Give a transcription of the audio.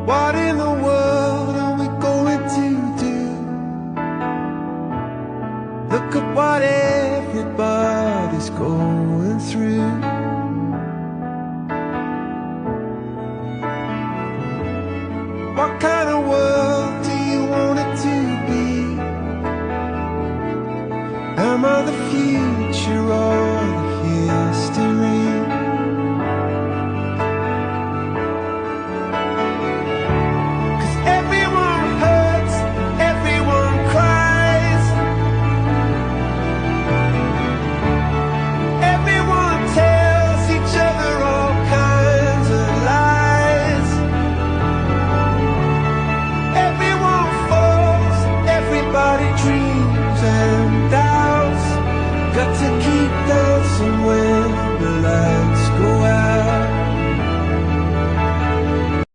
What in the world are we going to do? Look at what everybody's going through. What kind of world do you want it to be? Am I the